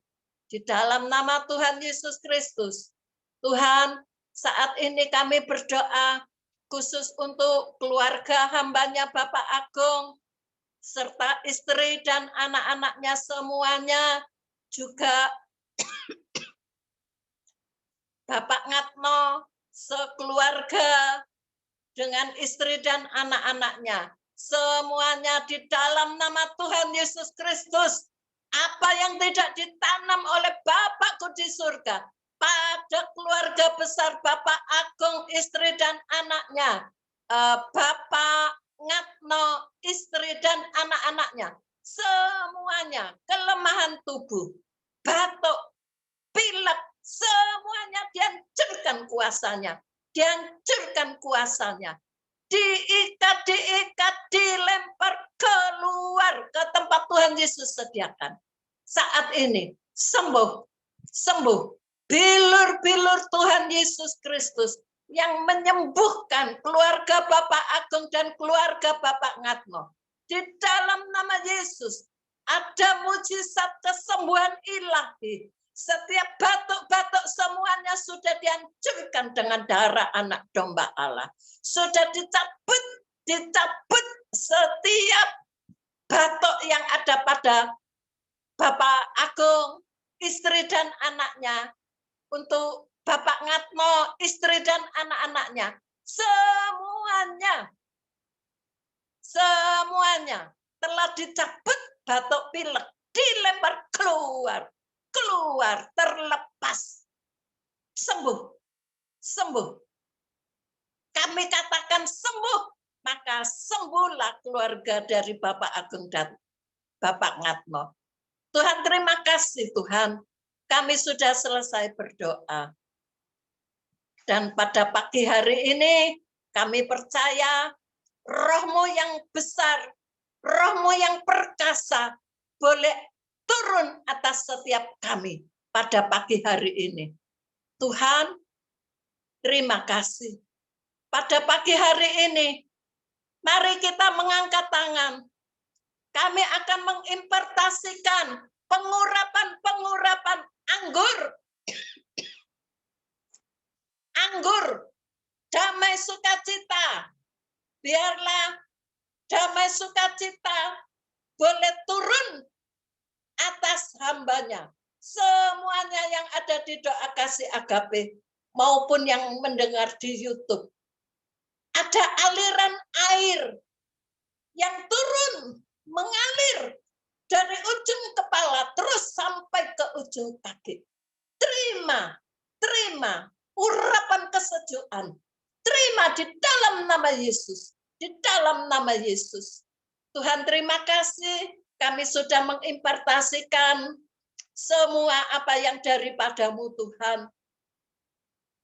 Di dalam nama Tuhan Yesus Kristus. Tuhan, saat ini kami berdoa khusus untuk keluarga hamba-Nya Bapak Agung, serta istri dan anak-anaknya semuanya, juga Bapak Ngatno, sekeluarga dengan istri dan anak-anaknya. Semuanya di dalam nama Tuhan Yesus Kristus. Apa yang tidak ditanam oleh Bapakku di surga, pada keluarga besar Bapak Agung, istri dan anaknya, Bapak Ngatno, istri dan anak-anaknya, semuanya kelemahan tubuh, batuk, pilek, semuanya dihancurkan kuasanya, dihancurkan kuasanya, diikat, dilempar keluar ke tempat Tuhan Yesus sediakan. Saat ini sembuh, sembuh. Bilur-bilur Tuhan Yesus Kristus yang menyembuhkan keluarga Bapak Agung dan keluarga Bapak Ngatmo. Di dalam nama Yesus ada mujizat kesembuhan ilahi. Setiap batuk-batuk semuanya sudah dihancurkan dengan darah anak domba Allah. Sudah dicabut setiap batuk yang ada pada Bapak Agung, istri dan anaknya. Untuk Bapak Ngatmo, istri dan anak-anaknya. Semuanya telah dicabut batuk pilek, dilempar keluar, terlepas. Sembuh. Kami katakan sembuh, maka sembuhlah keluarga dari Bapak Agung dan Bapak Ngatmo. Tuhan, terima kasih Tuhan. Kami sudah selesai berdoa. Dan pada pagi hari ini kami percaya Roh-Mu yang besar, Roh-Mu yang perkasa boleh turun atas setiap kami pada pagi hari ini. Tuhan, terima kasih. Pada pagi hari ini, mari kita mengangkat tangan. Kami akan mengimpartasikan pengurapan anggur, damai sukacita. Biarlah damai sukacita boleh turun atas hambanya. Semuanya yang ada di Doa Kasih Agape maupun yang mendengar di YouTube. Ada aliran air yang turun, mengalir dari ujung kepala terus sampai ke ujung kaki. Terima urapan kesejukan. Terima di dalam nama Yesus. Di dalam nama Yesus. Tuhan, terima kasih. Kami sudah mengimpartasikan semua apa yang daripadamu Tuhan.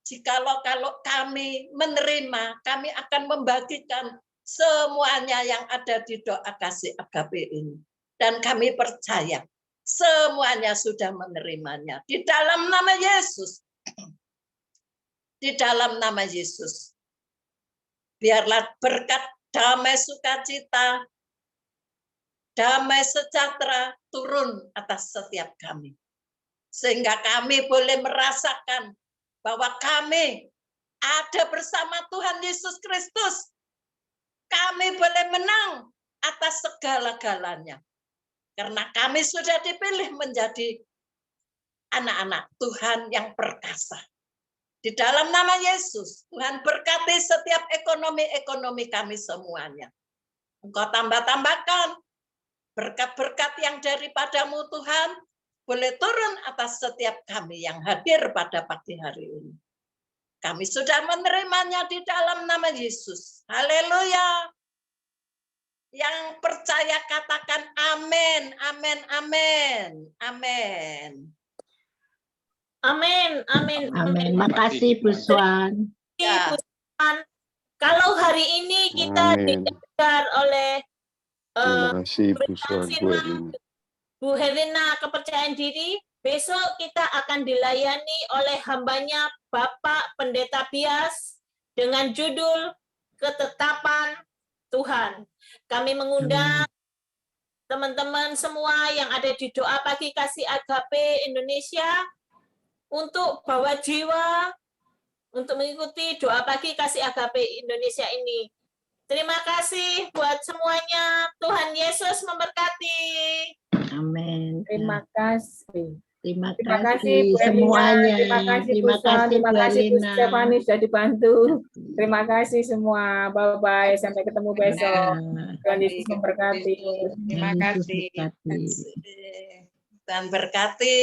Jikalau kami menerima, kami akan membagikan semuanya yang ada di Doa Kasih Agape ini. Dan kami percaya semuanya sudah menerimanya. Di dalam nama Yesus. Di dalam nama Yesus. Biarlah berkat damai sukacita, damai sejahtera turun atas setiap kami. Sehingga kami boleh merasakan bahwa kami ada bersama Tuhan Yesus Kristus. Kami boleh menang atas segala-galanya. Karena kami sudah dipilih menjadi anak-anak Tuhan yang perkasa. Di dalam nama Yesus, Tuhan berkati setiap ekonomi kami semuanya. Engkau tambah-tambahkan berkat-berkat yang daripadamu Tuhan, boleh turun atas setiap kami yang hadir pada pagi hari ini. Kami sudah menerimanya di dalam nama Yesus. Haleluya. Yang percaya katakan amin, amin, amin, amin. Amin, amin, Amin. Makasih Bu Swan. Ya. Kalau hari ini kita diajar oleh Terima kasih Bu Swan, Bu Herlina. Bu Herlina kepercayaan diri, besok kita akan dilayani oleh hambanya Bapak Pendeta Bias dengan judul Ketetapan Tuhan. Kami mengundang teman-teman semua yang ada di Doa Pagi Kasih Agape Indonesia untuk bawa jiwa untuk mengikuti Doa Pagi Kasih Agape Indonesia ini. Terima kasih buat semuanya. Tuhan Yesus memberkati. Amin. Terima kasih. Terima Terima kasih kasih Bu Erlina, semuanya. terima kasih Bu Terima Swan, kasih terima Bu kasih Bu Erlina. Stefani sudah dibantu. Terima kasih semua. Bye-bye. Sampai ketemu besok. Tuhan Yesus memberkati. Terima kasih. Yesus berkati. Dan berkati.